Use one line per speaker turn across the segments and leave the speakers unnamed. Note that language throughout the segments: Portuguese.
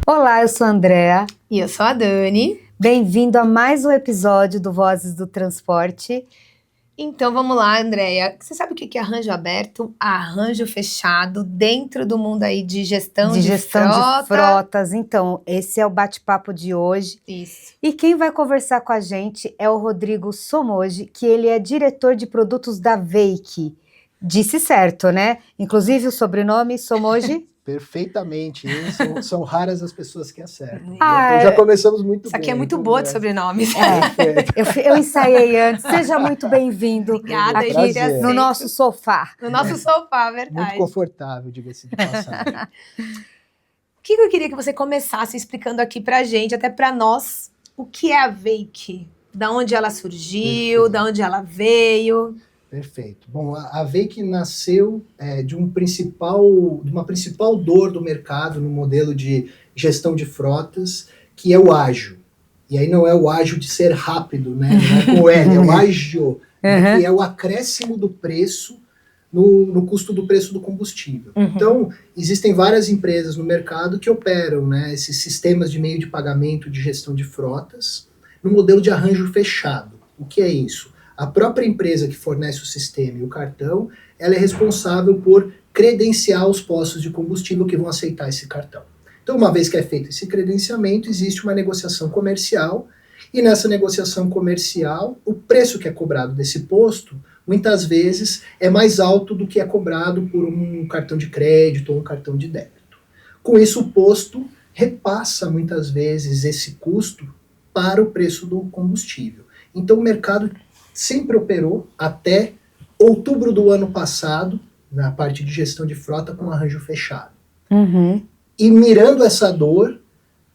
Olá, eu sou a Andrea.
E eu sou a Dani.
Bem-vindo a mais um episódio do Vozes do Transporte.
Então vamos lá, Andrea. Você sabe o que é arranjo aberto, arranjo fechado, dentro do mundo aí de gestão de
frotas. Então, esse é o bate-papo de hoje.
Isso.
E quem vai conversar com a gente é o Rodrigo Somoji, que ele é diretor de produtos da Veike. Disse certo, né? Inclusive o sobrenome Somoji.
Perfeitamente. São raras as pessoas que acertam.
Ah,
já começamos muito bem.
Isso aqui é muito boa de sobrenomes.
Eu ensaiei antes. Seja muito bem-vindo.
Obrigada,
aqui no nosso sofá.
No nosso sofá, verdade.
Muito confortável, diga-se de passagem.
O que eu queria que você começasse explicando aqui pra gente, até pra nós, o que é a Veike? Da onde ela surgiu, da onde ela veio...
Perfeito. Bom, a Veike nasceu de uma principal dor do mercado no modelo de gestão de frotas, que é o ágil. E aí não é o ágil de ser rápido, né? Não é com o L, é o ágil, né? Que é o acréscimo do preço no custo do preço do combustível. Então, existem várias empresas no mercado que operam, né, esses sistemas de meio de pagamento de gestão de frotas no modelo de arranjo fechado. O que é isso? A própria empresa que fornece o sistema e o cartão, ela é responsável por credenciar os postos de combustível que vão aceitar esse cartão. Então, uma vez que é feito esse credenciamento, existe uma negociação comercial, e nessa negociação comercial, o preço que é cobrado desse posto, muitas vezes, é mais alto do que é cobrado por um cartão de crédito ou um cartão de débito. Com isso, o posto repassa, muitas vezes, esse custo para o preço do combustível. Então, o mercado sempre operou até outubro do ano passado, na parte de gestão de frota, com arranjo fechado. E mirando essa dor,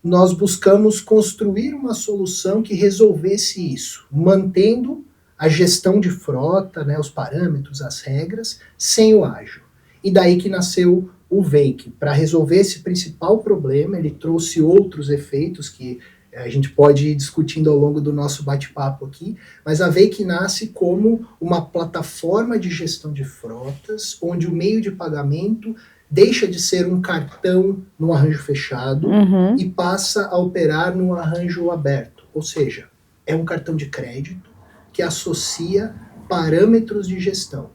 nós buscamos construir uma solução que resolvesse isso, mantendo a gestão de frota, né, os parâmetros, as regras, sem o ágil. E daí que nasceu o Veike. Para resolver esse principal problema, ele trouxe outros efeitos que a gente pode ir discutindo ao longo do nosso bate-papo aqui, mas a Veike nasce como uma plataforma de gestão de frotas, onde o meio de pagamento deixa de ser um cartão no arranjo fechado e passa a operar no arranjo aberto. Ou seja, é um cartão de crédito que associa parâmetros de gestão.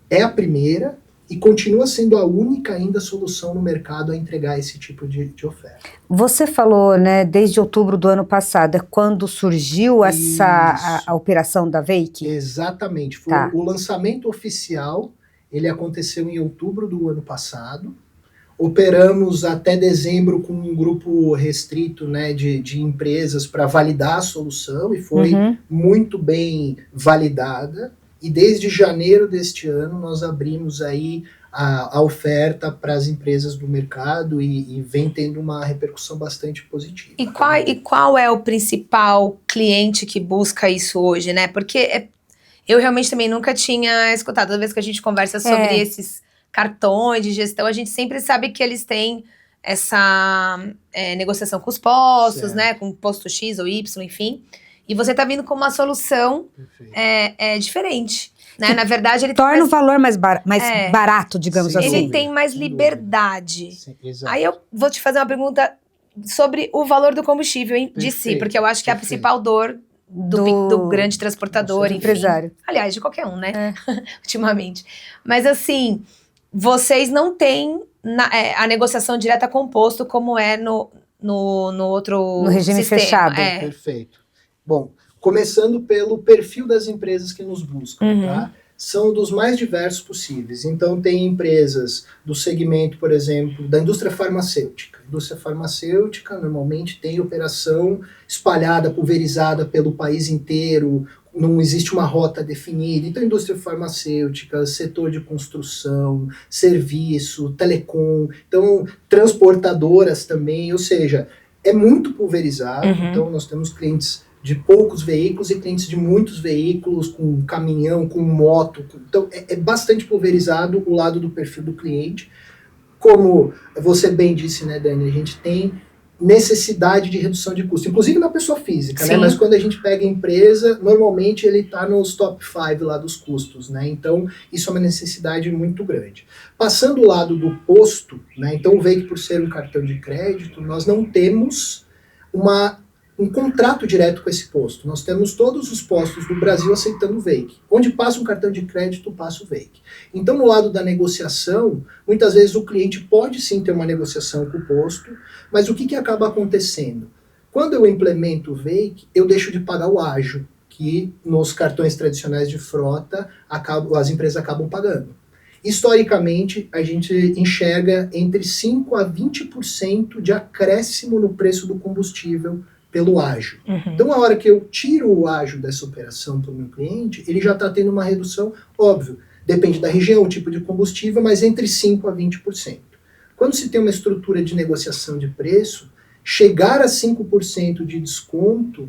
É a primeira e continua sendo a única ainda solução no mercado a entregar esse tipo de oferta.
Você falou, né, desde outubro do ano passado, é quando surgiu a operação da Veike?
Exatamente. Foi o lançamento oficial, ele aconteceu em outubro do ano passado. Operamos até dezembro com um grupo restrito, né, de empresas para validar a solução e foi muito bem validada. E desde janeiro deste ano nós abrimos aí a oferta para as empresas do mercado e vem tendo uma repercussão bastante positiva.
E qual é o principal cliente que busca isso hoje, né? Porque eu realmente também nunca tinha escutado. Toda vez que a gente conversa sobre esses cartões de gestão, a gente sempre sabe que eles têm essa negociação com os postos, né? Com posto X ou Y, enfim. E você está vindo com uma solução diferente. Né? Na verdade, ele
torna o valor mais barato, digamos assim.
Ele tem mais liberdade.
Sim, exato.
Aí eu vou te fazer uma pergunta sobre o valor do combustível de si, porque eu acho que é a principal dor do grande transportador, enfim.
Empresário.
Aliás, de qualquer um, né? Ultimamente. Mas assim, vocês não têm a negociação direta com o posto como é no outro
no regime
sistema.
Fechado.
Perfeito. Bom, começando pelo perfil das empresas que nos buscam, tá? São dos mais diversos possíveis. Então, tem empresas do segmento, por exemplo, da indústria farmacêutica. A indústria farmacêutica, normalmente, tem operação espalhada, pulverizada pelo país inteiro, não existe uma rota definida. Então, indústria farmacêutica, setor de construção, serviço, telecom, então, transportadoras também, ou seja, é muito pulverizado. Então, nós temos clientes de poucos veículos e clientes de muitos veículos, com caminhão, com moto. Então, é bastante pulverizado o lado do perfil do cliente. Como você bem disse, né, Dani, a gente tem necessidade de redução de custo, inclusive na pessoa física, né?
Sim.
Mas quando a gente pega a empresa, normalmente ele está nos top 5 lá dos custos, né? Então, isso é uma necessidade muito grande. Passando o lado do posto, né? Então, o Veik, por ser um cartão de crédito, nós não temos um contrato direto com esse posto. Nós temos todos os postos do Brasil aceitando o Veik. Onde passa um cartão de crédito, passa o Veik. Então, no lado da negociação, muitas vezes o cliente pode sim ter uma negociação com o posto, mas o que acaba acontecendo? Quando eu implemento o Veik, eu deixo de pagar o ágio, que nos cartões tradicionais de frota as empresas acabam pagando. Historicamente, a gente enxerga entre 5% a 20% de acréscimo no preço do combustível pelo ágio. Então, a hora que eu tiro o ágio dessa operação para o meu cliente, ele já está tendo uma redução, óbvio, depende da região, o tipo de combustível, mas entre 5% a 20%. Quando se tem uma estrutura de negociação de preço, chegar a 5% de desconto,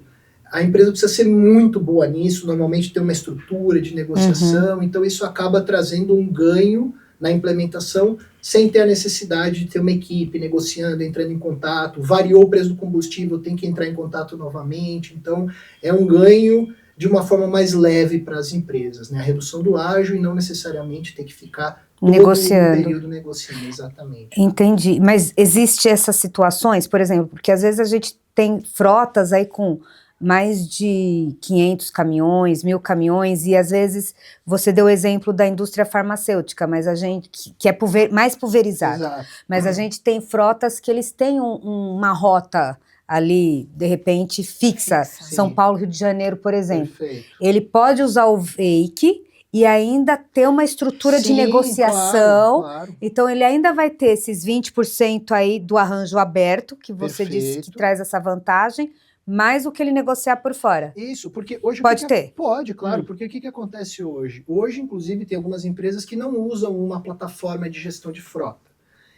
a empresa precisa ser muito boa nisso, normalmente tem uma estrutura de negociação, então isso acaba trazendo um ganho na implementação, sem ter a necessidade de ter uma equipe negociando, entrando em contato, variou o preço do combustível, tem que entrar em contato novamente, então é um ganho de uma forma mais leve para as empresas, né? A redução do ágio e não necessariamente ter que ficar todo
Negociando.
o período negociando, exatamente.
Entendi, mas existe essas situações, por exemplo, porque às vezes a gente tem frotas aí com mais de 500 caminhões, 1.000 caminhões, e às vezes você deu o exemplo da indústria farmacêutica, mas a gente, que é mais pulverizado,
Exato.
mas a gente tem frotas que eles têm uma rota ali, de repente, fixa,
Sim.
São Paulo, Rio de Janeiro, por exemplo.
Perfeito.
Ele pode usar o Veik e ainda ter uma estrutura de
Sim,
negociação,
claro.
então ele ainda vai ter esses 20% aí do arranjo aberto, que você disse que
Perfeito.
traz essa vantagem, mais o que ele negociar por fora.
Isso, porque hoje...
Pode ter?
Pode, claro, porque o que acontece hoje? Hoje, inclusive, tem algumas empresas que não usam uma plataforma de gestão de frota.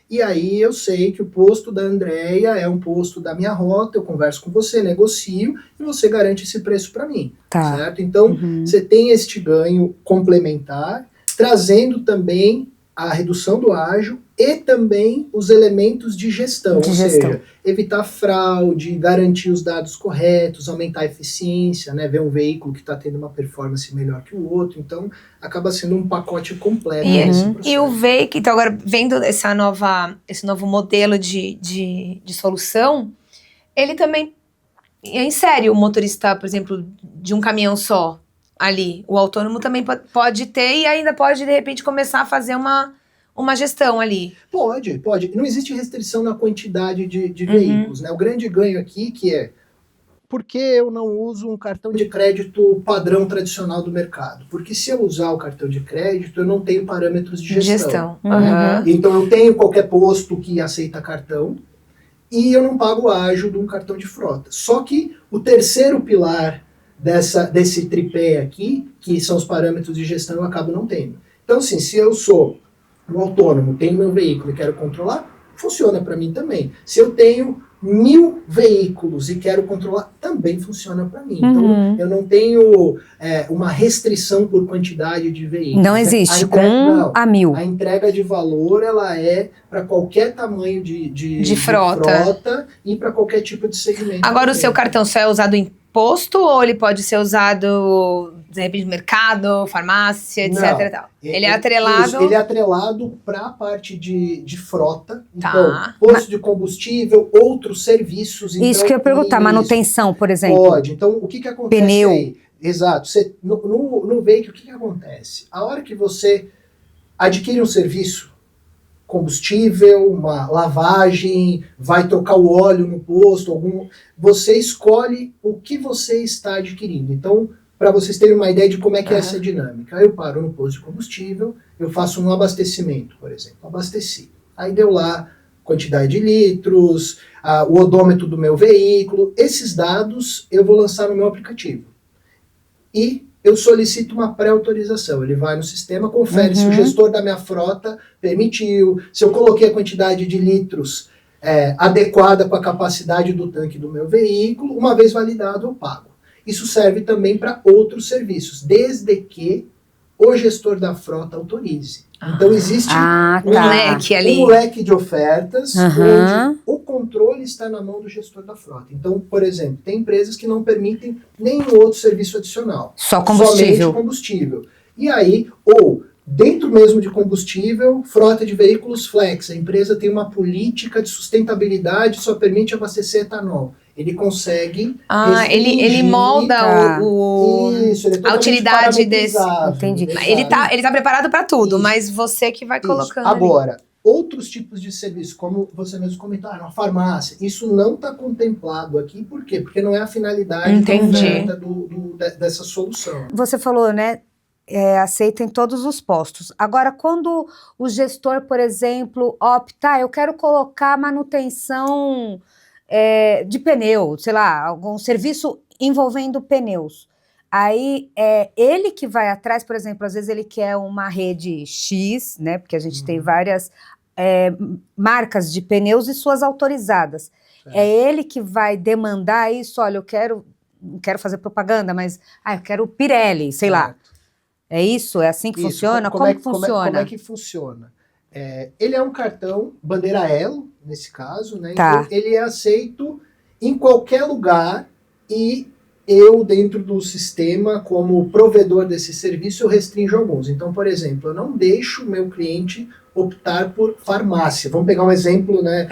E aí eu sei que o posto da Andréia é um posto da minha rota, eu converso com você, negocio, e você garante esse preço para mim,
Tá.
certo? Então, você tem este ganho complementar, trazendo também a redução do ágio e também os elementos de gestão,
De
ou
gestão.
seja, evitar fraude, garantir os dados corretos, aumentar a eficiência, né, ver um veículo que está tendo uma performance melhor que o outro, então acaba sendo um pacote completo nesse processo.
E o Veik, então agora vendo esse novo modelo de solução, ele também insere o motorista, por exemplo, de um caminhão só ali. O autônomo também pode ter e ainda pode, de repente, começar a fazer uma gestão ali.
Pode. Não existe restrição na quantidade de veículos, né? O grande ganho aqui que é por que eu não uso um cartão de crédito padrão tradicional do mercado? Porque se eu usar o cartão de crédito, eu não tenho parâmetros de gestão.
Uhum.
Então eu tenho qualquer posto que aceita cartão e eu não pago ágio de um cartão de frota. Só que o terceiro pilar desse tripé aqui, que são os parâmetros de gestão, eu acabo não tendo. Então, assim, se eu sou um autônomo, tenho meu veículo e quero controlar, funciona para mim também. Se eu tenho 1.000 veículos e quero controlar, também funciona para mim. Então, eu não tenho uma restrição por quantidade de veículos.
Não existe, com 1.000.
A entrega de valor, ela é para qualquer tamanho de frota e para qualquer tipo de segmento.
Agora, o seu cartão só é usado em posto ou ele pode ser usado, de repente, no mercado, farmácia, etc.
Não,
e tal? Ele é atrelado...
Isso, ele é atrelado para a parte de frota.
Tá.
Então, posto de combustível, outros serviços.
Isso
então,
que eu ia perguntar, manutenção, por exemplo.
Pode. Então, o que acontece
Pneu.
aí? Exato. No Veik, o que acontece? A hora que você adquire um serviço, combustível, uma lavagem, vai trocar o óleo no posto, você escolhe o que você está adquirindo. Então, para vocês terem uma ideia de como é que é essa dinâmica, eu paro no posto de combustível, eu faço um abastecimento, por exemplo, abasteci. Aí deu lá quantidade de litros, o odômetro do meu veículo, esses dados eu vou lançar no meu aplicativo. E eu solicito uma pré-autorização. Ele vai no sistema, confere se o gestor da minha frota permitiu, se eu coloquei a quantidade de litros adequada com a capacidade do tanque do meu veículo. Uma vez validado, eu pago. Isso serve também para outros serviços, desde que o gestor da frota autorize. Então existe
um leque ali.
Um leque de ofertas onde o controle está na mão do gestor da frota. Então, por exemplo, tem empresas que não permitem nenhum outro serviço adicional.
Só combustível.
Somente combustível. E aí, ou dentro mesmo de combustível, frota de veículos flex. A empresa tem uma política de sustentabilidade, só permite abastecer etanol. Ele consegue
ele molda
Isso, ele é
a utilidade desse.
Entendi.
Ele tá preparado para tudo, mas você que vai colocando.
Agora, outros tipos de serviço, como você mesmo comentou, na farmácia, isso não está contemplado aqui, por quê? Porque não é a finalidade da oferta dessa solução.
Você falou, né? Aceita em todos os postos. Agora, quando o gestor, por exemplo, opta, eu quero colocar manutenção de pneu, sei lá, algum serviço envolvendo pneus. Aí é ele que vai atrás, por exemplo, às vezes ele quer uma rede X, né? Porque a gente tem várias marcas de pneus e suas autorizadas. É ele que vai demandar isso, olha, não quero fazer propaganda, mas eu quero Pirelli, sei lá. É isso? É assim que funciona? Como que funciona?
Como é que funciona? Ele é um cartão bandeira Elo, nesse caso, né?
Tá.
Então, ele é aceito em qualquer lugar e eu, dentro do sistema, como provedor desse serviço, eu restringo alguns. Então, por exemplo, eu não deixo o meu cliente optar por farmácia. Vamos pegar um exemplo, né?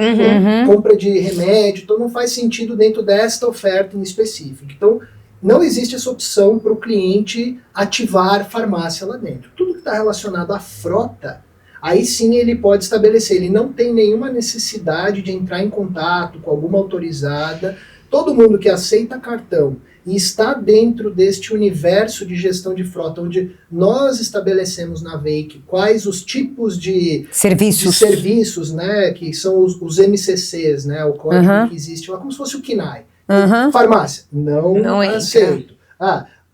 Compra de remédio, então não faz sentido dentro desta oferta em específico. Então, não existe essa opção para o cliente ativar farmácia lá dentro. Tudo que está relacionado à frota, aí sim ele pode estabelecer. Ele não tem nenhuma necessidade de entrar em contato com alguma autorizada. Todo mundo que aceita cartão e está dentro deste universo de gestão de frota, onde nós estabelecemos na Veike quais os tipos de serviços, né, que são os MCCs, né, o código que existe lá, como se fosse o KNAI. Farmácia, não aceito.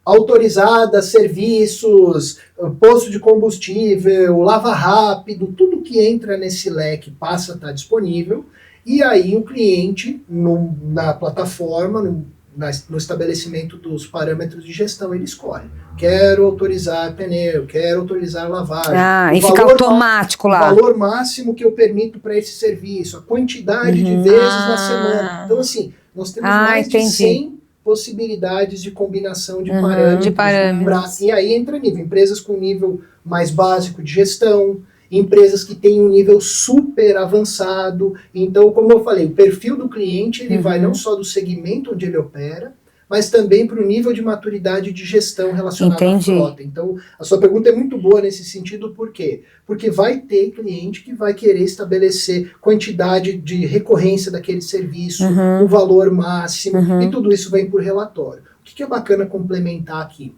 Autorizada, serviços, posto de combustível, lava rápido, tudo que entra nesse leque passa a estar disponível, e aí o cliente, na plataforma, no estabelecimento dos parâmetros de gestão, ele escolhe. Quero autorizar pneu, quero autorizar lavagem.
E fica automático lá.
O valor máximo que eu permito para esse serviço, a quantidade de vezes na semana. Então, assim, nós temos mais de 100 possibilidades de combinação de parâmetros. E aí entra nível. Empresas com nível mais básico de gestão, empresas que têm um nível super avançado. Então, como eu falei, o perfil do cliente ele vai não só do segmento onde ele opera, mas também para o nível de maturidade de gestão relacionado à frota. Então, a sua pergunta é muito boa nesse sentido, por quê? Porque vai ter cliente que vai querer estabelecer quantidade de recorrência daquele serviço, o valor máximo, e tudo isso vem por relatório. O que é bacana complementar aqui?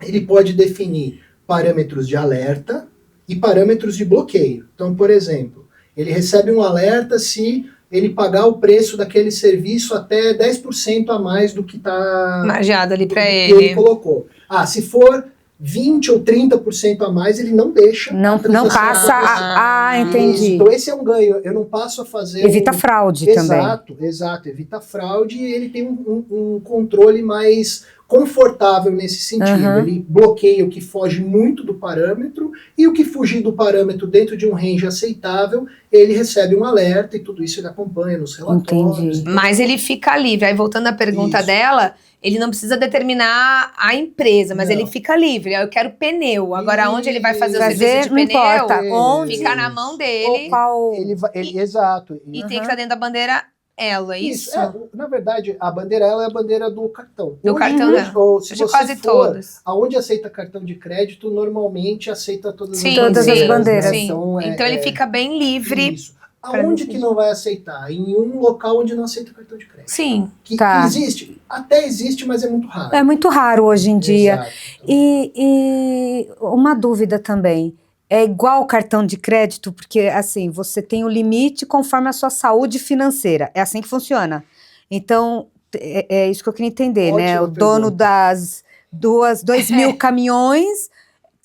Ele pode definir parâmetros de alerta e parâmetros de bloqueio. Então, por exemplo, ele recebe um alerta se ele pagar o preço daquele serviço até 10% a mais do que está
margeado ali para
ele colocou. Se for 20% ou 30% a mais, ele não deixa.
Não passa entendi.
Então esse é um ganho. Eu não passo a fazer...
Evita fraude também.
Exato. Evita fraude e ele tem um controle mais confortável nesse sentido. Ele bloqueia o que foge muito do parâmetro e o que fugir do parâmetro dentro de um range aceitável, ele recebe um alerta e tudo isso ele acompanha nos relatórios.
Entendi.
Mas ele fica livre. Aí voltando à pergunta dela, ele não precisa determinar a empresa, mas ele fica livre. Eu quero pneu. Agora, onde ele vai fazer o serviço de pneu, fica na mão dele.
Exato.
E tem que estar dentro da bandeira Elo, é isso?
Na verdade, a bandeira Elo é a bandeira do cartão.
Do cartão, né?
Se quase todos. Aonde aceita cartão de crédito, normalmente aceita todas
as bandeiras.
Né?
Então ele fica bem livre.
Isso. Aonde que não vai aceitar? Em um local onde não aceita cartão de crédito.
Sim.
Que existe? Até existe, mas é muito raro.
É muito raro hoje em dia.
Exato.
E uma dúvida também. É igual o cartão de crédito, porque assim, você tem o limite conforme a sua saúde financeira. É assim que funciona. Então, é isso que eu queria entender, né? O dono das 2.000 caminhões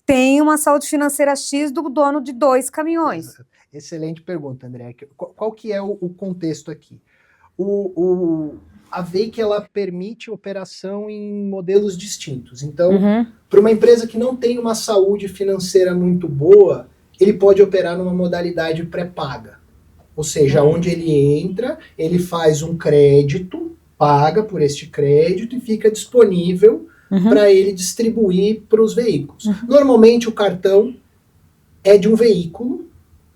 tem uma saúde financeira X do dono de 2 caminhões.
Excelente pergunta, André. Qual que é o contexto aqui? A Veike, ela permite operação em modelos distintos. Então, para uma empresa que não tem uma saúde financeira muito boa, ele pode operar numa modalidade pré-paga. Ou seja, onde ele entra, ele faz um crédito, paga por este crédito e fica disponível para ele distribuir para os veículos. Normalmente o cartão é de um veículo,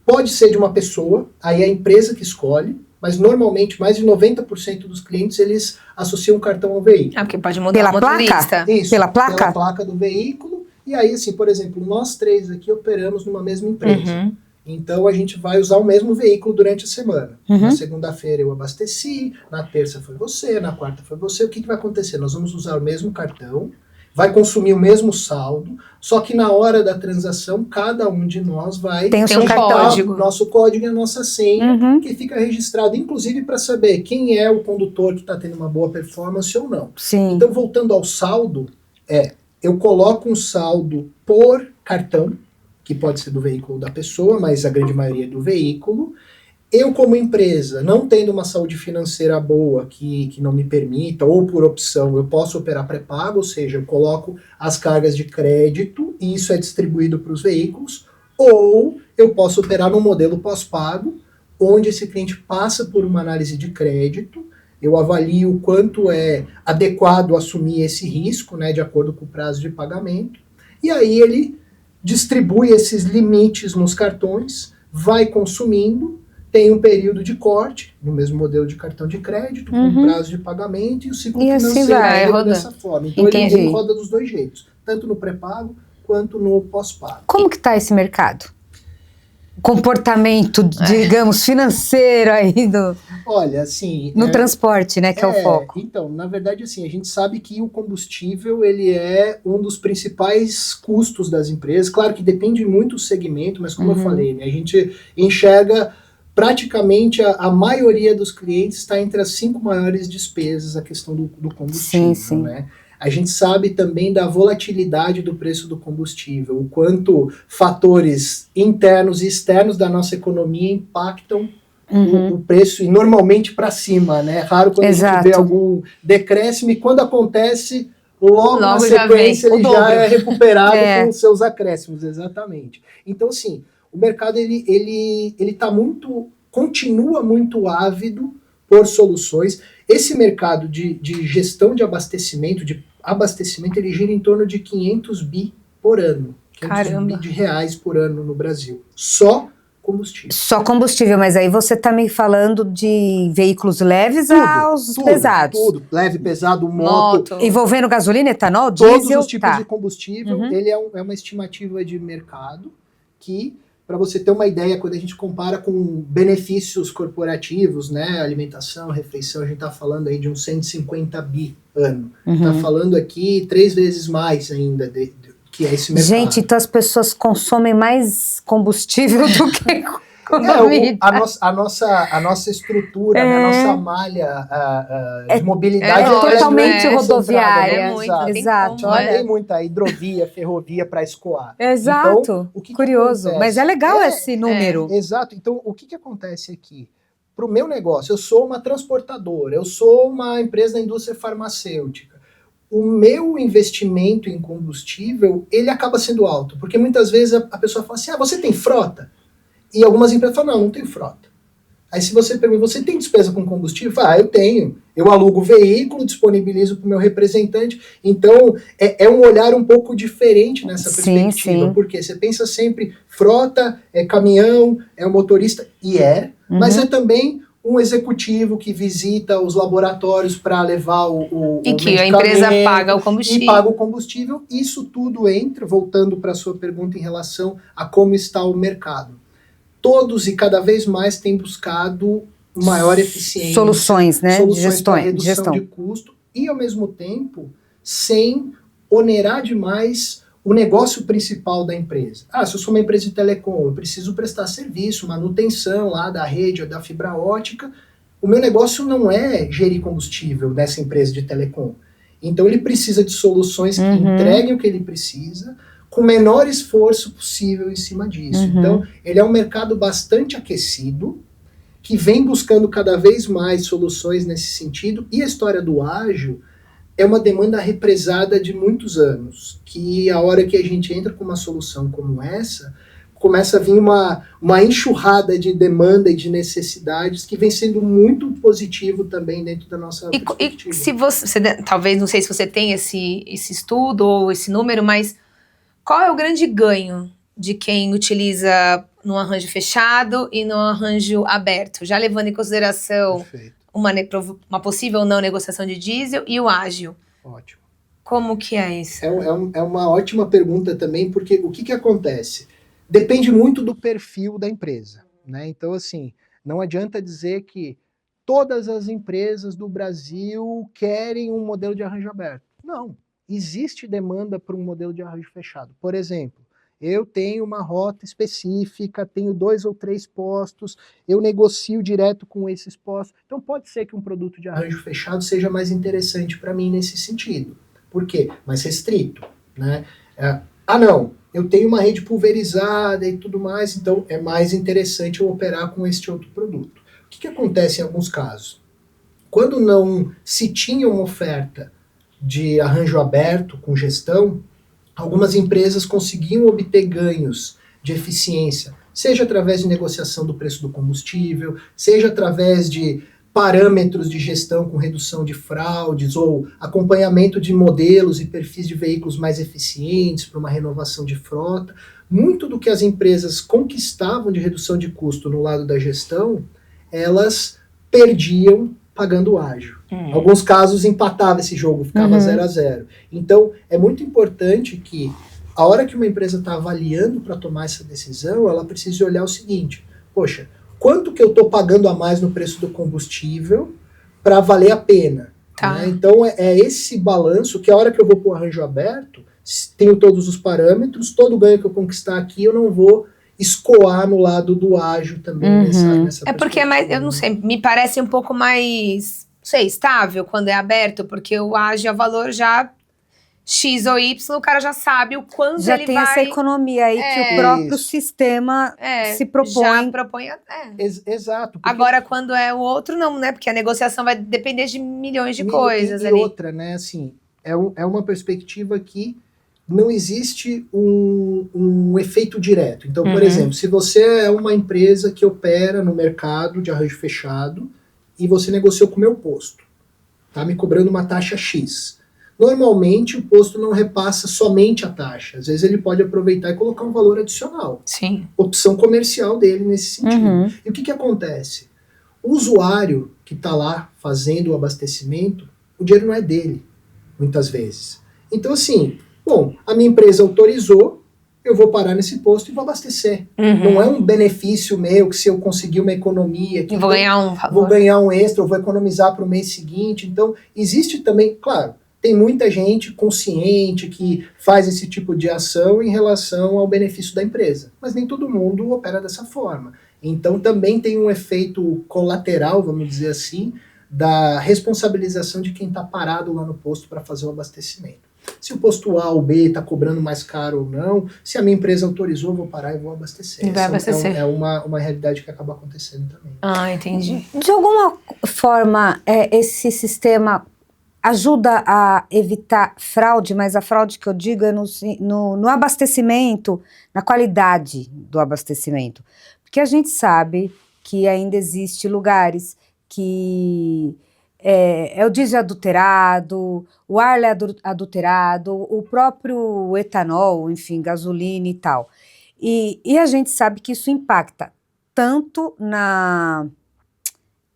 pode ser de uma pessoa, aí é a empresa que escolhe, mas normalmente mais de 90% dos clientes eles associam o cartão ao veículo.
Porque pode mudar
Pela
o motorista.
placa?
Isso,
Pela placa?
Pela placa do veículo. E aí, assim, por exemplo, nós 3 aqui operamos numa mesma empresa. Então a gente vai usar o mesmo veículo durante a semana. Na segunda-feira eu abasteci, na terça foi você, na quarta foi você. O que vai acontecer? Nós vamos usar o mesmo cartão, vai consumir o mesmo saldo, só que na hora da transação, cada um de nós vai
Tem o seu
digitar
código.
o nosso código e a nossa senha, que fica registrado, inclusive para saber quem é o condutor que está tendo uma boa performance ou não.
Sim.
Então, voltando ao saldo, eu coloco um saldo por cartão, que pode ser do veículo da pessoa, mas a grande maioria é do veículo. Eu, como empresa, não tendo uma saúde financeira boa que não me permita, ou por opção, eu posso operar pré-pago, ou seja, eu coloco as cargas de crédito e isso é distribuído para os veículos, ou eu posso operar num modelo pós-pago, onde esse cliente passa por uma análise de crédito, eu avalio o quanto é adequado assumir esse risco, né, de acordo com o prazo de pagamento, e aí ele distribui esses limites nos cartões, vai consumindo, tem um período de corte, no mesmo modelo de cartão de crédito, com prazo de pagamento e o ciclo
E assim
financeiro
vai,
dele dessa forma. Então ele roda dos dois jeitos, tanto no pré-pago quanto no pós-pago.
Como que está esse mercado? Comportamento, digamos, financeiro aí
Olha, assim...
no transporte, né, que é o foco.
Então, na verdade, assim, a gente sabe que o combustível, ele é um dos principais custos das empresas. Claro que depende muito do segmento, mas como eu falei, né, a gente enxerga praticamente a maioria dos clientes está entre as 5 maiores despesas a questão do combustível,
sim.
né? A gente sabe também da volatilidade do preço do combustível, o quanto fatores internos e externos da nossa economia impactam o preço, e normalmente para cima, né? Raro quando a gente vê algum decréscimo, e quando acontece, logo na sequência ele já é recuperado com os seus acréscimos, exatamente. Então, assim, o mercado ele continua muito ávido por soluções. Esse mercado de gestão de abastecimento, ele gira em torno de 500 bi por ano. 500 bi de reais por ano no Brasil. Só combustível.
Só combustível, mas aí você está me falando de veículos leves aos pesados.
Tudo, leve, pesado, moto.
Envolvendo gasolina, etanol, diesel.
Todos os tipos de combustível. Ele é uma estimativa de mercado que, para você ter uma ideia, quando a gente compara com benefícios corporativos, né, alimentação, refeição, a gente está falando aí de uns 150 bi ano. Está falando aqui 3 vezes mais ainda que é esse mercado.
Gente, então as pessoas consomem mais combustível do que comida.
A nossa estrutura, né, a nossa malha de mobilidade
totalmente rodoviária.
Exato. Não tem muita hidrovia, ferrovia para escoar.
Exato.
Então, o que
curioso.
acontece?
Mas é legal esse número.
Exato. Então, o que acontece aqui? Para o meu negócio, eu sou uma transportadora, eu sou uma empresa da indústria farmacêutica. O meu investimento em combustível, ele acaba sendo alto, porque muitas vezes a pessoa fala assim, você tem frota? E algumas empresas falam, não tenho frota. Aí se você pergunta, você tem despesa com combustível? Eu tenho. Eu alugo o veículo, disponibilizo para o meu representante. Então, é um olhar um pouco diferente nessa perspectiva. Sim. Porque você pensa sempre, frota, é caminhão, é o motorista, mas é também um executivo que visita os laboratórios para levar o
e que a empresa paga o combustível.
E paga o combustível. Isso tudo entra, voltando para a sua pergunta em relação a como está o mercado. Todos e cada vez mais têm buscado maior eficiência.
Soluções, né?
Soluções para redução de custo e, ao mesmo tempo, sem onerar demais o negócio principal da empresa. Se eu sou uma empresa de telecom, eu preciso prestar serviço, manutenção lá da rede ou da fibra ótica. O meu negócio não é gerir combustível dessa empresa de telecom. Então ele precisa de soluções que entreguem o que ele precisa, com o menor esforço possível em cima disso. Então ele é um mercado bastante aquecido, que vem buscando cada vez mais soluções nesse sentido, e a história do ágil é uma demanda represada de muitos anos, que a hora que a gente entra com uma solução como essa, começa a vir uma enxurrada de demanda e de necessidades que vem sendo muito positivo também dentro da nossa perspectiva.
E se você, talvez, não sei se você tem esse estudo ou esse número, mas qual é o grande ganho de quem utiliza no arranjo fechado e no arranjo aberto, já levando em consideração uma possível não negociação de diesel e o ágil?
Ótimo.
Como que é isso?
É uma ótima pergunta também, porque o que acontece? Depende muito do perfil da empresa, né? Então, assim, não adianta dizer que todas as empresas do Brasil querem um modelo de arranjo aberto. Não, existe demanda para um modelo de arranjo fechado. Por exemplo, eu tenho uma rota específica, tenho 2 ou 3 postos, eu negocio direto com esses postos. Então pode ser que um produto de arranjo fechado seja mais interessante para mim nesse sentido. Por quê? Mais restrito, né? Não, eu tenho uma rede pulverizada e tudo mais, então é mais interessante eu operar com este outro produto. O que acontece em alguns casos? Quando não se tinha uma oferta de arranjo aberto com gestão, algumas empresas conseguiam obter ganhos de eficiência, seja através de negociação do preço do combustível, seja através de parâmetros de gestão com redução de fraudes ou acompanhamento de modelos e perfis de veículos mais eficientes para uma renovação de frota. Muito do que as empresas conquistavam de redução de custo no lado da gestão, elas perdiam pagando ágil. Em alguns casos empatava esse jogo, ficava 0-0. Então, é muito importante que a hora que uma empresa está avaliando para tomar essa decisão, ela precisa olhar o seguinte: poxa, quanto que eu estou pagando a mais no preço do combustível para valer a pena?
Tá.
Né? Então, é esse balanço que a hora que eu vou para o arranjo aberto, tenho todos os parâmetros, todo o ganho que eu conquistar aqui, eu não vou escoar no lado do ágil também nessa
porque é mais, eu não sei, me parece um pouco mais, não sei, estável quando é aberto, porque o ágil é valor já X ou Y, o cara já sabe o quanto
já
ele
tem
vai...
essa economia aí que o próprio sistema se propõe.
Já propõe.
Exato.
Agora, quando é o outro, não, né? Porque a negociação vai depender de milhões de coisas ali.
E outra, né, assim, é uma perspectiva que não existe um efeito direto. Então, por exemplo, se você é uma empresa que opera no mercado de arranjo fechado e você negociou com o meu posto, tá me cobrando uma taxa X. Normalmente, o posto não repassa somente a taxa. Às vezes, ele pode aproveitar e colocar um valor adicional.
Sim.
Opção comercial dele nesse sentido. E o que acontece? O usuário que está lá fazendo o abastecimento, o dinheiro não é dele, muitas vezes. Então, assim, bom, a minha empresa autorizou, eu vou parar nesse posto e vou abastecer. Não é um benefício meu que se eu conseguir uma economia... que
vou ganhar um valor.
Vou ganhar um extra, ou vou economizar para o mês seguinte. Então, existe também, claro, tem muita gente consciente que faz esse tipo de ação em relação ao benefício da empresa. Mas nem todo mundo opera dessa forma. Então, também tem um efeito colateral, vamos dizer assim, da responsabilização de quem está parado lá no posto para fazer o abastecimento. Se o posto A ou B está cobrando mais caro ou não, se a minha empresa autorizou, eu vou parar e vou abastecer.
E vai abastecer.
É uma realidade que acaba acontecendo também.
Ah, entendi.
De alguma forma, esse sistema ajuda a evitar fraude, mas a fraude que eu digo é no abastecimento, na qualidade do abastecimento. Porque a gente sabe que ainda existe lugares que é o diesel adulterado, o ar é adulterado, o próprio etanol, enfim, gasolina e tal. E a gente sabe que isso impacta tanto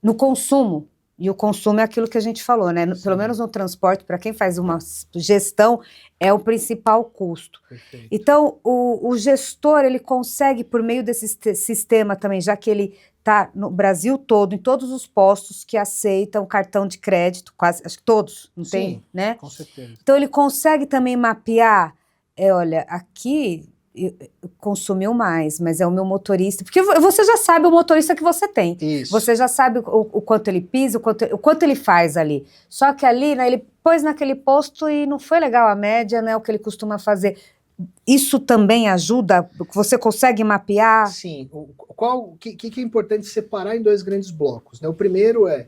no consumo, e o consumo é aquilo que a gente falou, né? Pelo menos no transporte, para quem faz uma gestão, é o principal custo.
Perfeito.
Então, o gestor, ele consegue, por meio desse sistema também, já que ele está no Brasil todo, em todos os postos que aceitam cartão de crédito, quase, acho que todos, não tem, né?
Com certeza.
Então, ele consegue também mapear, olha, aqui consumiu mais, mas é o meu motorista, porque você já sabe o motorista que você tem.
Isso.
Você já sabe o quanto ele pisa, o quanto ele faz ali. Só que ali, né, ele pôs naquele posto e não foi legal a média, né, o que ele costuma fazer. Isso também ajuda? Você consegue mapear?
Sim. O que é importante separar em 2 grandes blocos, né? O primeiro é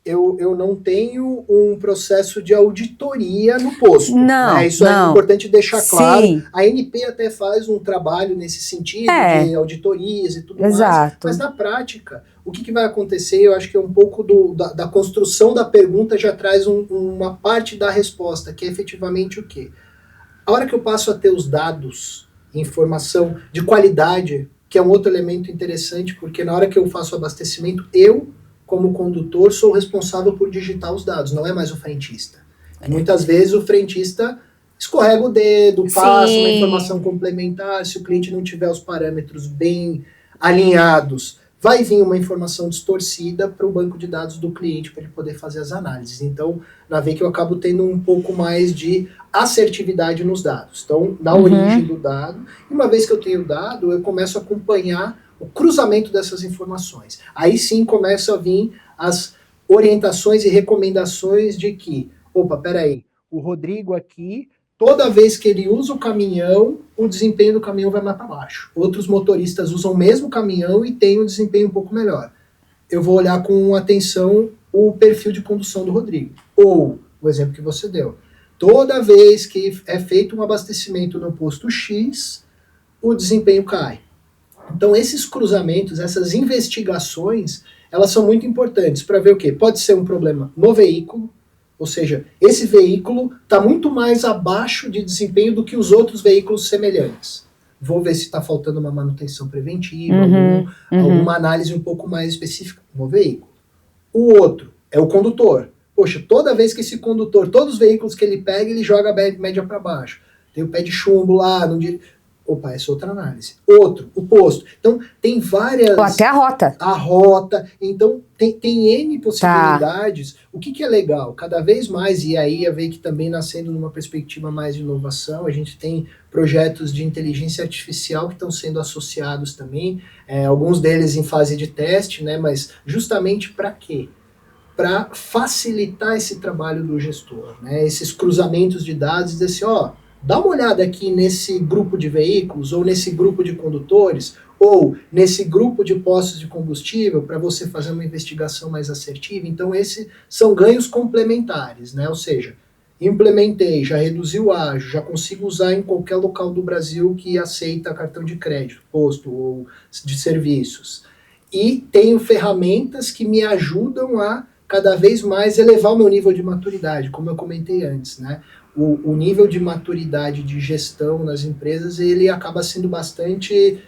eu não tenho um processo de auditoria no posto.
Não,
né? Isso
não.
é importante deixar claro.
Sim.
A ANP até faz um trabalho nesse sentido, de auditorias e tudo
Exato.
mais. Mas na prática, o que vai acontecer, eu acho que é um pouco da construção da pergunta já traz uma parte da resposta, que é efetivamente o quê? A hora que eu passo a ter os dados, informação de qualidade, que é um outro elemento interessante, porque na hora que eu faço o abastecimento, eu, como condutor, sou responsável por digitar os dados, não é mais o frentista. Muitas vezes o frentista escorrega o dedo, passa uma informação complementar, se o cliente não tiver os parâmetros bem alinhados, vai vir uma informação distorcida para o banco de dados do cliente para ele poder fazer as análises. Então, na VEIQ eu acabo tendo um pouco mais de assertividade nos dados. Então, na origem do dado, e uma vez que eu tenho o dado, eu começo a acompanhar o cruzamento dessas informações. Aí sim começam a vir as orientações e recomendações de que, opa, peraí, o Rodrigo aqui, toda vez que ele usa o caminhão, o desempenho do caminhão vai mais para baixo. Outros motoristas usam o mesmo caminhão e têm um desempenho um pouco melhor. Eu vou olhar com atenção o perfil de condução do Rodrigo. Ou, o exemplo que você deu, toda vez que é feito um abastecimento no posto X, o desempenho cai. Então, esses cruzamentos, essas investigações, elas são muito importantes para ver o quê? Pode ser um problema no veículo, ou seja, esse veículo está muito mais abaixo de desempenho do que os outros veículos semelhantes. Vou ver se está faltando uma manutenção preventiva, alguma análise um pouco mais específica no veículo. O outro é o condutor. Poxa, toda vez que esse condutor, todos os veículos que ele pega, ele joga a média para baixo. Tem o pé de chumbo lá, opa, essa é outra análise. Outro, o posto. Então, tem várias...
Ou até a rota.
A rota. Então, tem N possibilidades. Tá. O que é legal? Cada vez mais, e aí a VEIQ também nascendo numa perspectiva mais de inovação, a gente tem projetos de inteligência artificial que estão sendo associados também, alguns deles em fase de teste, né? Mas justamente para quê? Para facilitar esse trabalho do gestor, né? Esses cruzamentos de dados, dizer assim, ó, dá uma olhada aqui nesse grupo de veículos, ou nesse grupo de condutores, ou nesse grupo de postos de combustível, para você fazer uma investigação mais assertiva. Então, esses são ganhos complementares, né? Ou seja, implementei, já reduzi o ágio, já consigo usar em qualquer local do Brasil que aceita cartão de crédito, posto ou de serviços. E tenho ferramentas que me ajudam a cada vez mais elevar o meu nível de maturidade, como eu comentei antes, né? O nível de maturidade de gestão nas empresas, ele acaba sendo bastante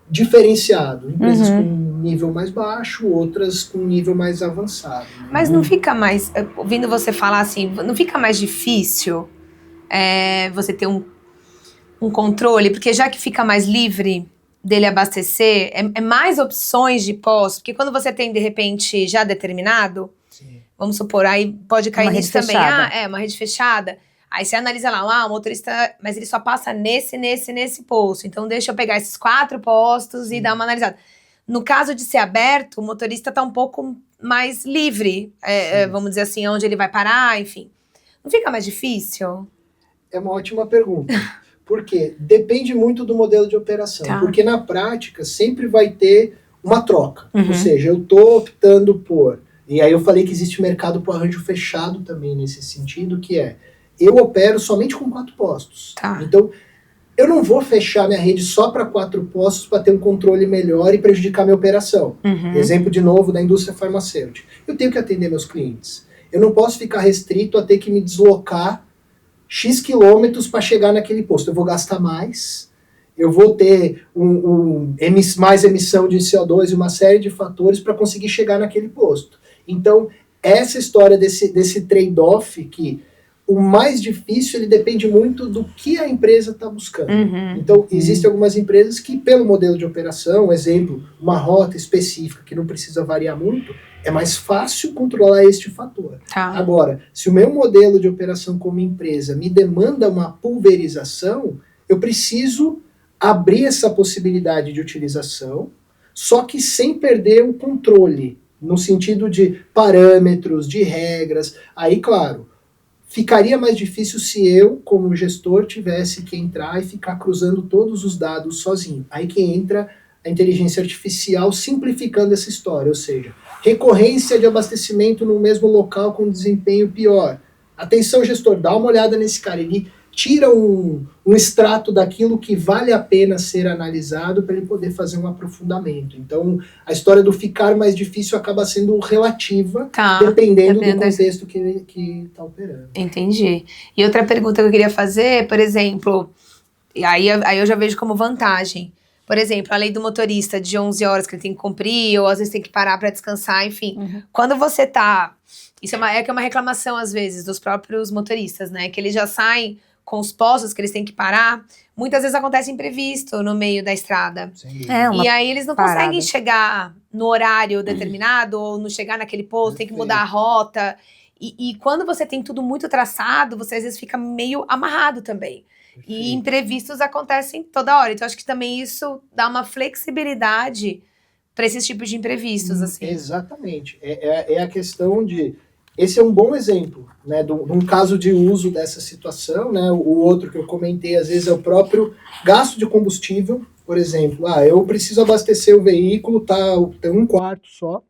diferenciado. Empresas com um nível mais baixo, outras com um nível mais avançado. Né?
Mas não fica mais, ouvindo você falar assim, não fica mais difícil você ter um controle? Porque já que fica mais livre dele abastecer, é mais opções de postos, porque quando você tem, de repente, já determinado, sim, vamos supor, aí pode cair nisso também, uma rede fechada. Aí você analisa lá, o motorista, mas ele só passa nesse posto. Então deixa eu pegar esses 4 postos e dar uma analisada. No caso de ser aberto, o motorista está um pouco mais livre, vamos dizer assim, onde ele vai parar, enfim. Não fica mais difícil?
É uma ótima pergunta. Por quê? Depende muito do modelo de operação. Tá. Porque na prática sempre vai ter uma troca. Ou seja, eu estou optando por... E aí eu falei que existe mercado para arranjo fechado também nesse sentido, que eu opero somente com 4 postos. Tá. Então, eu não vou fechar minha rede só para 4 postos para ter um controle melhor e prejudicar minha operação. Exemplo, de novo, da indústria farmacêutica. Eu tenho que atender meus clientes. Eu não posso ficar restrito a ter que me deslocar X quilômetros para chegar naquele posto. Eu vou gastar mais, eu vou ter mais emissão de CO2 e uma série de fatores para conseguir chegar naquele posto. Então, essa história desse trade-off que o mais difícil, ele depende muito do que a empresa está buscando. Então, existem algumas empresas que, pelo modelo de operação, exemplo, uma rota específica que não precisa variar muito, é mais fácil controlar este fator. Tá. Agora, se o meu modelo de operação como empresa me demanda uma pulverização, eu preciso abrir essa possibilidade de utilização, só que sem perder o controle, no sentido de parâmetros, de regras. Aí, claro, ficaria mais difícil se eu, como gestor, tivesse que entrar e ficar cruzando todos os dados sozinho. Aí que entra a inteligência artificial simplificando essa história, ou seja, Recorrência de abastecimento no mesmo local com desempenho pior. Atenção, gestor, dá uma olhada nesse cara. Ele tira um extrato daquilo que vale a pena ser analisado para ele poder fazer um aprofundamento. Então, a história do ficar mais difícil acaba sendo relativa, dependendo do contexto que ele está operando.
Entendi. E outra pergunta que eu queria fazer, por exemplo, aí eu já vejo como vantagem. Por exemplo, a lei do motorista de 11 horas que ele tem que cumprir, ou às vezes tem que parar para descansar, enfim. Quando você tá... Isso é uma reclamação, às vezes, dos próprios motoristas, né? Que eles já saem com os postos que eles têm que parar. Muitas vezes acontece imprevisto no meio da estrada. E aí eles não conseguem chegar no horário determinado, ou não chegar naquele posto, tem que mudar a rota. E quando você tem tudo muito traçado, você às vezes fica meio amarrado também. E imprevistos acontecem toda hora. Então, acho que também isso dá uma flexibilidade para esses tipos de imprevistos, assim.
Exatamente. É a questão de... Esse é um bom exemplo, né, de um caso de uso dessa situação, né? O outro que eu comentei, às vezes, é o próprio gasto de combustível. Por exemplo, eu preciso abastecer o veículo, tem um quarto só,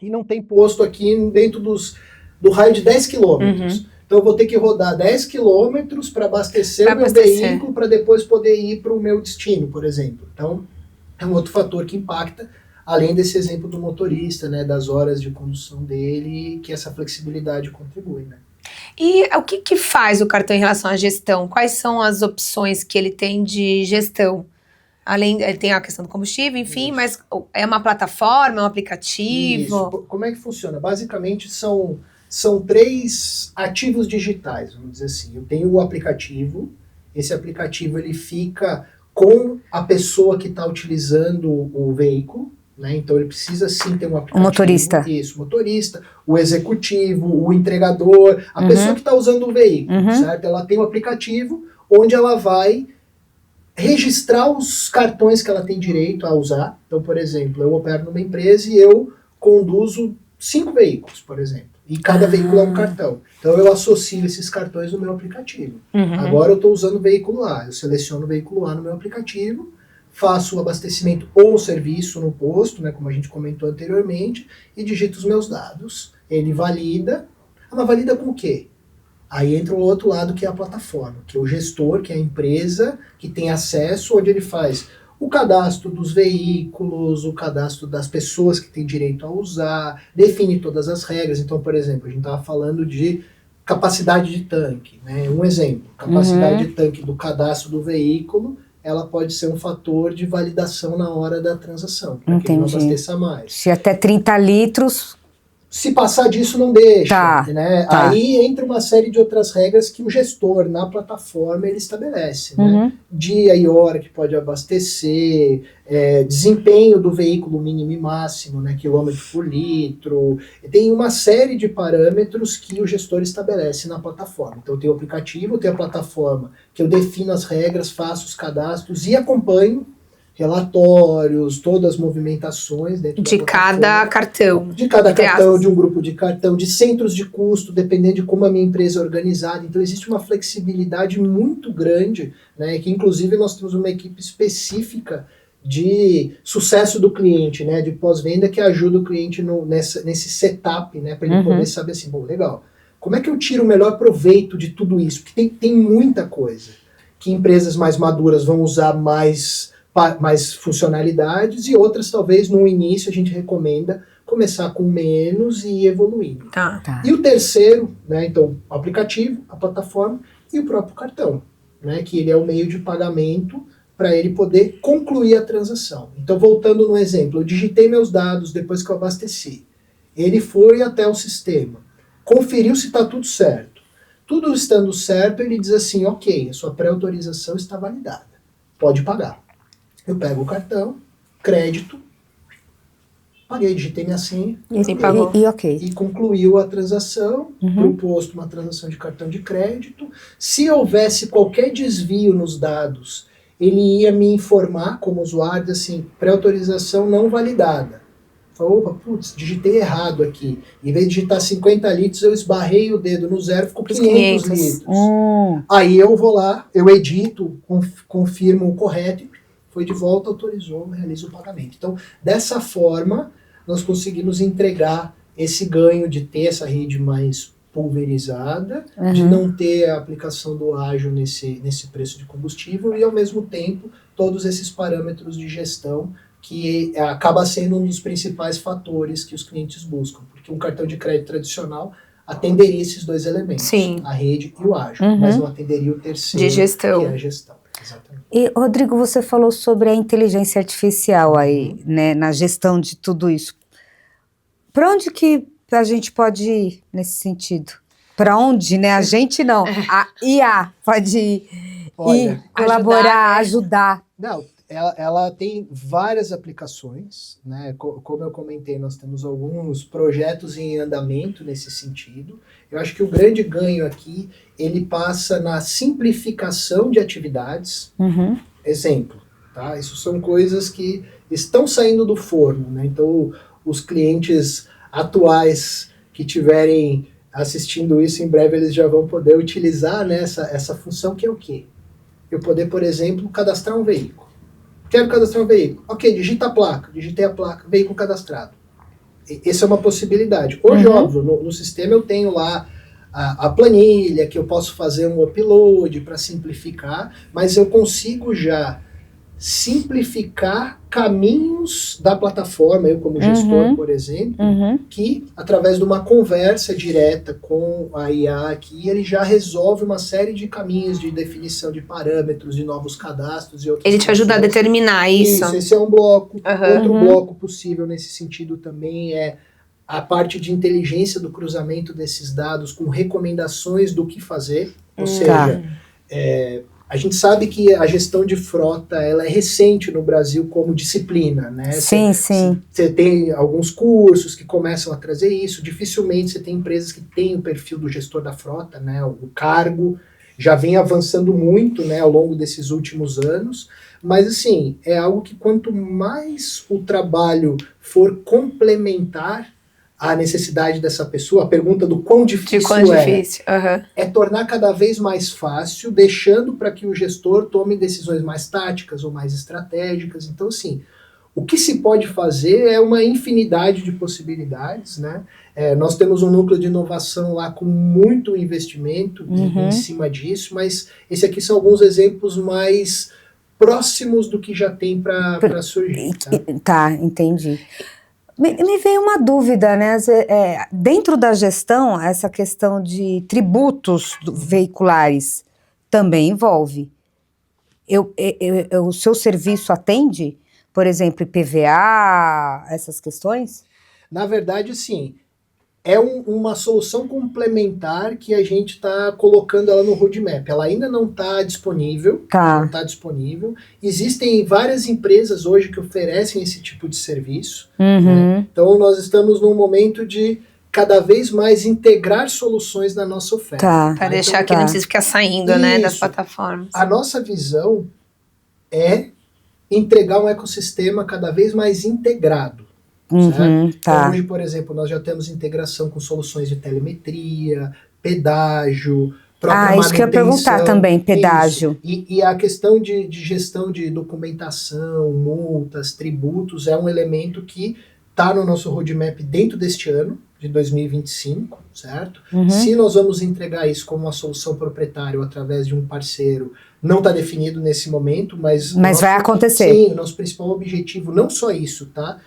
e não tem posto aqui dentro do raio de 10 quilômetros. Então eu vou ter que rodar 10 quilômetros para abastecer o meu veículo para depois poder ir para o meu destino, por exemplo. Então é um outro fator que impacta, além desse exemplo do motorista, né, das horas de condução dele, que essa flexibilidade contribui, né?
E o que faz o cartão em relação à gestão? Quais são as opções que ele tem de gestão? Além, ele tem a questão do combustível, enfim, mas é uma plataforma, é um aplicativo?
Isso. Como é que funciona? Basicamente são 3 ativos digitais, vamos dizer assim. Eu tenho o aplicativo, esse aplicativo ele fica com a pessoa que está utilizando o veículo, né? Então ele precisa sim ter um aplicativo.
O motorista.
Isso, o motorista, o executivo, o entregador, a pessoa que está usando o veículo, certo? Ela tem um aplicativo onde ela vai registrar os cartões que ela tem direito a usar. Então, por exemplo, eu opero numa empresa e eu conduzo 5 veículos, por exemplo. E cada veículo é um cartão. Então eu associo esses cartões no meu aplicativo. Agora eu estou usando o veículo A. Eu seleciono o veículo A no meu aplicativo, faço o abastecimento ou o serviço no posto, né, como a gente comentou anteriormente, e digito os meus dados. Ele valida. Mas valida com o quê? Aí entra o outro lado, que é a plataforma, que é o gestor, que é a empresa que tem acesso, onde ele faz o cadastro dos veículos, o cadastro das pessoas que têm direito a usar, define todas as regras. Então, por exemplo, a gente estava falando de capacidade de tanque, né? Um exemplo, capacidade de tanque do cadastro do veículo, ela pode ser um fator de validação na hora da transação, para que ele não abasteça mais.
Se até 30 litros...
Se passar disso, não deixa, né? Aí entra uma série de outras regras que o gestor, na plataforma, ele estabelece, né? Dia e hora que pode abastecer, desempenho do veículo mínimo e máximo, né? Quilômetro por litro. Tem uma série de parâmetros que o gestor estabelece na plataforma. Então, tem o aplicativo, tem a plataforma, que eu defino as regras, faço os cadastros e acompanho relatórios, todas as movimentações dentro
de cada cartão.
De cada cartão, de um grupo de cartão, de centros de custo, dependendo de como a minha empresa é organizada. Então existe uma flexibilidade muito grande, né, que inclusive nós temos uma equipe específica de sucesso do cliente, né, de pós-venda, que ajuda o cliente nesse setup, né, para ele poder saber assim, bom, legal, como é que eu tiro o melhor proveito de tudo isso? Porque tem muita coisa que empresas mais maduras vão usar mais funcionalidades, e outras talvez no início a gente recomenda começar com menos e ir evoluindo. E o terceiro, né, então o aplicativo, a plataforma e o próprio cartão, né, que ele é o meio de pagamento para ele poder concluir a transação. Então, voltando no exemplo, eu digitei meus dados depois que eu abasteci, ele foi até o sistema, conferiu se está tudo certo. Tudo estando certo, ele diz assim, ok, a sua pré-autorização está validada, pode pagar. Eu pego o cartão, crédito, paguei, digitei minha senha, e concluiu a transação, proposto uma transação de cartão de crédito. Se houvesse qualquer desvio nos dados, ele ia me informar como usuário, assim, pré-autorização não validada. Falei, opa, putz, digitei errado aqui. Em vez de digitar 50 litros, eu esbarrei o dedo no zero, ficou 500 litros. Aí eu vou lá, eu edito, confirmo o correto, foi de volta, autorizou, realiza o pagamento. Então, dessa forma, nós conseguimos entregar esse ganho de ter essa rede mais pulverizada, de não ter a aplicação do ágil nesse preço de combustível e, ao mesmo tempo, todos esses parâmetros de gestão que acaba sendo um dos principais fatores que os clientes buscam, porque um cartão de crédito tradicional atenderia esses dois elementos,
Sim.
a rede e o ágil, mas não atenderia o terceiro,
De gestão.
que é a gestão. Exatamente.
E, Rodrigo, você falou sobre a inteligência artificial aí, né, na gestão de tudo isso. Para onde que a gente pode ir nesse sentido? Para onde, né? A gente não, a IA pode ir,
Olha,
colaborar, ajudar.
Não, ela tem várias aplicações, né? Como eu comentei, nós temos alguns projetos em andamento nesse sentido. Eu acho que o grande ganho aqui, ele passa na simplificação de atividades. Exemplo, tá? Isso são coisas que estão saindo do forno, né? Então, os clientes atuais que tiverem assistindo isso, em breve eles já vão poder utilizar, né, essa função, que é o quê? Eu poder, por exemplo, cadastrar um veículo. Quero cadastrar um veículo. Ok, digita a placa. Digitei a placa, veículo cadastrado. Essa é uma possibilidade. Hoje, óbvio, no sistema eu tenho lá a planilha, que eu posso fazer um upload para simplificar, mas eu consigo já simplificar caminhos da plataforma, eu como gestor, por exemplo, que através de uma conversa direta com a IA aqui, ele já resolve uma série de caminhos de definição de parâmetros, de novos cadastros e outras
Ele te ajuda a determinar isso.
Esse é um bloco. Outro bloco possível nesse sentido também é a parte de inteligência do cruzamento desses dados com recomendações do que fazer, ou seja, a gente sabe que a gestão de frota ela é recente no Brasil como disciplina, né?
Sim.
Você tem alguns cursos que começam a trazer isso, dificilmente você tem empresas que têm o perfil do gestor da frota, né? O cargo já vem avançando muito, né, ao longo desses últimos anos, mas assim, é algo que quanto mais o trabalho for complementar a necessidade dessa pessoa, a pergunta do quão difícil é tornar cada vez mais fácil, deixando para que o gestor tome decisões mais táticas ou mais estratégicas. Então, assim, o que se pode fazer é uma infinidade de possibilidades, né? Nós temos um núcleo de inovação lá com muito investimento em cima disso, mas esse aqui são alguns exemplos mais próximos do que já tem para surgir.
Tá, entendi. Me veio uma dúvida, né? Dentro da gestão, essa questão de tributos veiculares também envolve. O seu serviço atende, por exemplo, IPVA, essas questões?
Na verdade, sim. É uma solução complementar que a gente está colocando ela no roadmap. Ela ainda não está disponível. Não está disponível. Existem várias empresas hoje que oferecem esse tipo de serviço. Né? Então, nós estamos num momento de cada vez mais integrar soluções na nossa oferta.
Para deixar que não precisa ficar saindo, né, das plataformas.
A nossa visão é entregar um ecossistema cada vez mais integrado. Então, hoje, por exemplo, nós já temos integração com soluções de telemetria, pedágio, própria
isso que eu ia perguntar também, pedágio.
E a questão de gestão de documentação, multas, tributos, é um elemento que está no nosso roadmap dentro deste ano, de 2025, certo? Se nós vamos entregar isso como uma solução proprietária ou através de um parceiro, não está definido nesse momento, mas
vai acontecer.
Sim, o nosso principal objetivo, não só isso, tá?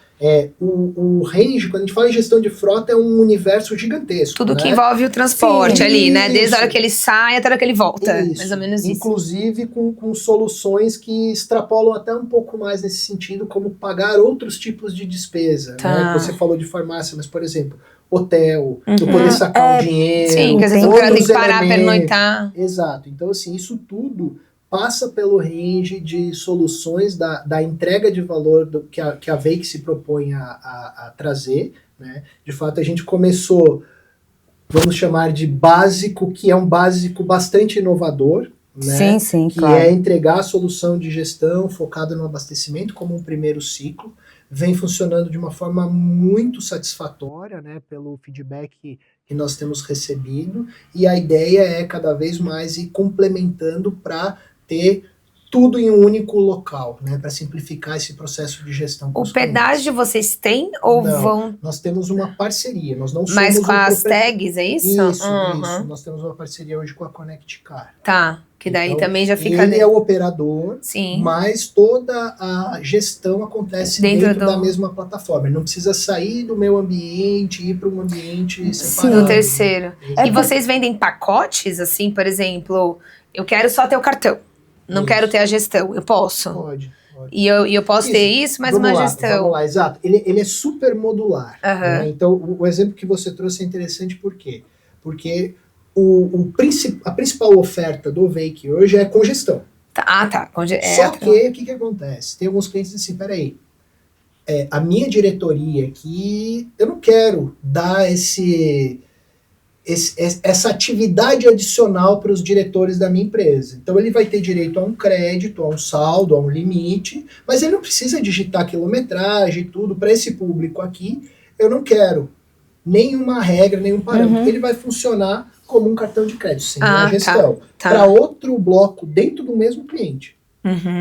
O range, quando a gente fala em gestão de frota, é um universo gigantesco.
Tudo, né? Que envolve o transporte ali, né? Desde a hora que ele sai até a hora que ele volta. Mais ou menos isso.
Inclusive com soluções que extrapolam até um pouco mais nesse sentido, como pagar outros tipos de despesa. Né? Você falou de farmácia, mas, por exemplo, hotel, eu poder sacar o dinheiro.
Sim, que às vezes o cara tem que parar, pernoitar.
Exato. Então, assim, isso tudo passa pelo range de soluções da entrega de valor que a VEIC se propõe a trazer. Né? De fato, a gente começou, vamos chamar de básico, que é um básico bastante inovador. Né?
Sim,
que é entregar a solução de gestão focada no abastecimento como um primeiro ciclo. Vem funcionando de uma forma muito satisfatória, né, pelo feedback que nós temos recebido, e a ideia é cada vez mais ir complementando para ter tudo em um único local, né, para simplificar esse processo de gestão.
O pedágio vocês têm ou
não,
vão?
Nós temos uma parceria, nós não somos
Mas com as tags, é isso?
Isso, isso. Nós temos uma parceria hoje com a Connect Car.
Tá, que daí
então,
também já fica...
Ele é o operador,
Sim.
mas toda a gestão acontece dentro da mesma plataforma. Ele não precisa sair do meu ambiente e ir para um ambiente separado.
Do terceiro. E vocês vendem pacotes, assim, por exemplo, eu quero só ter o cartão. Não quero ter a gestão, eu posso?
Pode.
E eu posso ter isso, mas uma gestão.
Vamos lá, exato. Ele é super modular. Né? Então, o exemplo que você trouxe é interessante por quê? Porque a principal oferta do Wake hoje é congestão.
Tá.
Só que, o que acontece? Tem alguns clientes assim, peraí, a minha diretoria aqui, eu não quero dar essa atividade adicional para os diretores da minha empresa. Então ele vai ter direito a um crédito, a um saldo, a um limite, mas ele não precisa digitar quilometragem e tudo. Para esse público aqui, eu não quero nenhuma regra, nenhum parâmetro. Ele vai funcionar como um cartão de crédito, sem a gestão. Para outro bloco dentro do mesmo cliente.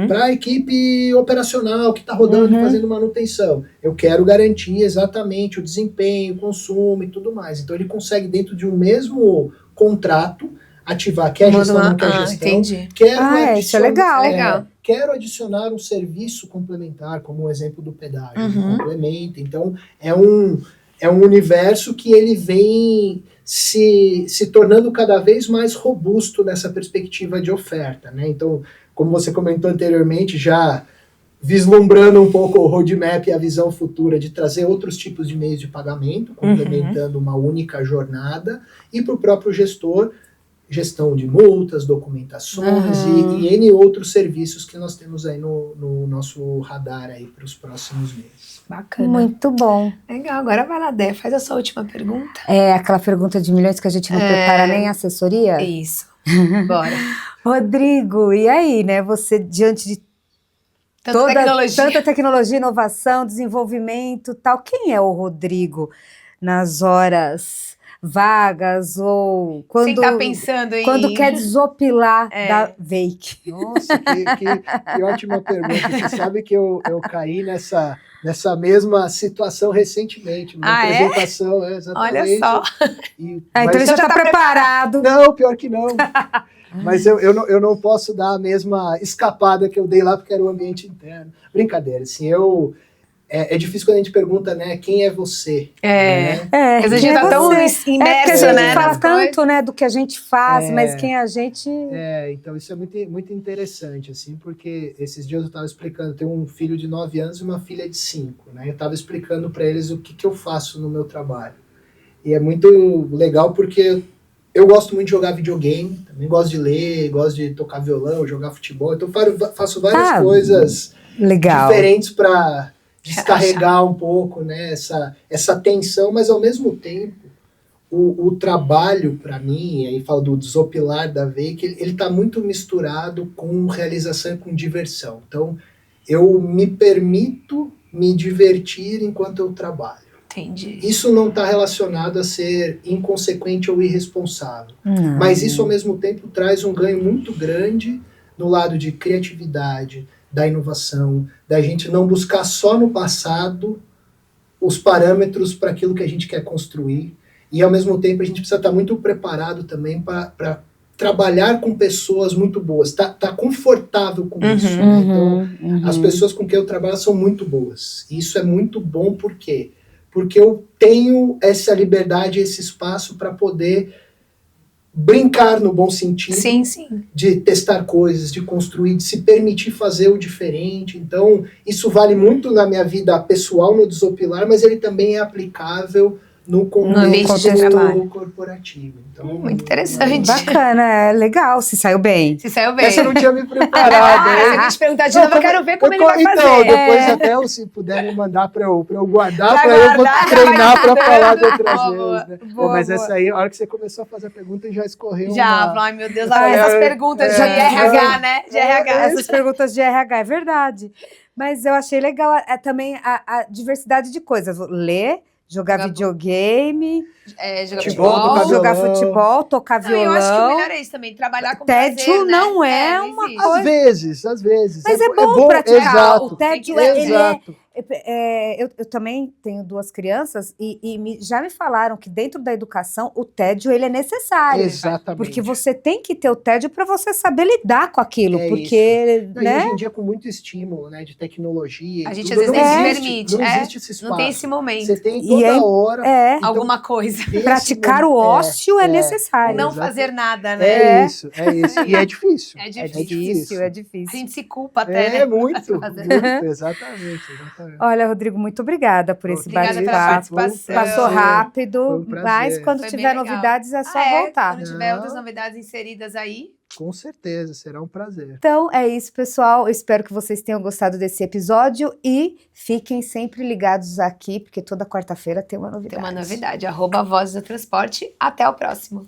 Para a equipe operacional que está rodando e fazendo manutenção. Eu quero garantir exatamente o desempenho, o consumo e tudo mais. Então ele consegue, dentro de um mesmo contrato, ativar quer gestão, não quer gestão.
Entendi.
Isso é legal.
Quero adicionar um serviço complementar, como o exemplo do pedágio. Complementa. Então é um universo que ele vem se tornando cada vez mais robusto nessa perspectiva de oferta, né? Então, como você comentou anteriormente, já vislumbrando um pouco o roadmap e a visão futura de trazer outros tipos de meios de pagamento, complementando uma única jornada, e para o próprio gestor, gestão de multas, documentações e N outros serviços que nós temos aí no nosso radar aí para os próximos meses.
Bacana.
Muito bom.
Legal, agora vai lá, Dé, faz a sua última pergunta.
É aquela pergunta de milhões que a gente não prepara nem a assessoria?
Isso, bora.
Rodrigo, e aí, né? Você, diante de tanta tecnologia, inovação, desenvolvimento, tal, quem é o Rodrigo nas horas vagas ou quando...
Você tá pensando em...
Quando quer desopilar da Wake?
Nossa, que ótima pergunta. Você sabe que eu caí nessa mesma situação recentemente, numa apresentação. Exatamente.
Olha só.
Então ele já está preparado.
Não, pior que não. Mas eu não posso dar a mesma escapada que eu dei lá, porque era o ambiente interno. Brincadeira, assim, é difícil quando a gente pergunta, né, quem é você?
Porque a gente tá tão imerso,
porque a gente
né?
fala tanto, né, do que a gente faz, mas quem a gente...
Então isso é muito, muito interessante, assim, porque esses dias eu estava explicando, eu tenho um filho de 9 anos e uma filha de 5, né? Eu estava explicando para eles o que eu faço no meu trabalho. E é muito legal porque eu gosto muito de jogar videogame, também gosto de ler, gosto de tocar violão, jogar futebol, então faço várias coisas diferentes para descarregar um pouco, né, essa tensão, mas ao mesmo tempo o trabalho para mim, aí falo do desopilar da Wake, ele está muito misturado com realização e com diversão. Então eu me permito me divertir enquanto eu trabalho.
Entendi.
Isso não está relacionado a ser inconsequente ou irresponsável, mas isso ao mesmo tempo traz um ganho muito grande no lado de criatividade, da inovação, da gente não buscar só no passado os parâmetros para aquilo que a gente quer construir, e ao mesmo tempo a gente precisa estar muito preparado também para trabalhar com pessoas muito boas, tá confortável com isso, né? Então as pessoas com quem eu trabalho são muito boas, e isso é muito bom. Por quê? Porque eu tenho essa liberdade, esse espaço para poder brincar no bom sentido, de testar coisas, de construir, de se permitir fazer o diferente. Então, isso vale muito na minha vida pessoal, no desopilar, mas ele também é aplicável no contexto corporativo. Então,
muito interessante.
Bacana, legal, se saiu bem.
Essa eu não tinha me preparado.
Se a gente perguntar de novo, eu quero ver como ele vai fazer.
Então, depois até se puder me mandar para eu guardar, para eu vou treinar para falar de outras vezes. Né? Mas essa aí, a hora que você começou a fazer a pergunta, já escorreu
ai meu Deus, essas perguntas de RH, né? De RH.
Essas perguntas de RH, é verdade. Mas eu achei legal também a diversidade de coisas. Ler, jogar videogame,
Jogar
Futebol,
futebol.
tocar
jogar
violão.
futebol, tocar
Não, eu
violão.
acho que o melhor é isso também, trabalhar com
Tédio
prazer, né?
não é
não
uma
existe.
coisa-
Às vezes.
Mas é bom praticar.
Exato,
O tédio,
Tem que-
ele é...
exato.
Eu também tenho 2 crianças já me falaram que dentro da educação o tédio ele é necessário.
Exatamente.
Porque você tem que ter o tédio para você saber lidar com aquilo.
É
porque,
Não, e
né?
hoje em dia, com muito estímulo, né, de tecnologia,
A
e
gente
tudo,
às vezes
não
nem se
existe,
permite.
não existe esse espaço.
Não tem esse momento.
Você tem
E
toda hora.
É,
Então,
Alguma coisa.
ter esse
praticar o
momento-
ócio é necessário.
Não
exato.
fazer nada, né?
É isso. E é difícil.
É
É
difícil.
difícil, é
A
difícil.
gente se culpa até, né?
Muito,
Fazer.
muito, exatamente.
Olha, Rodrigo, muito obrigada por esse
Obrigada pela
bate-papo.
participação.
Passou
Foi
rápido,
um prazer.
mas quando
Foi bem
tiver
legal.
novidades é só
Ah,
voltar.
Quando tiver
Não.
outras novidades inseridas aí.
Com certeza, será um prazer.
Então é isso, pessoal. Eu espero que vocês tenham gostado desse episódio e fiquem sempre ligados aqui, porque toda quarta-feira tem uma novidade.
Tem uma novidade. @Vozes do Transporte. Até o próximo.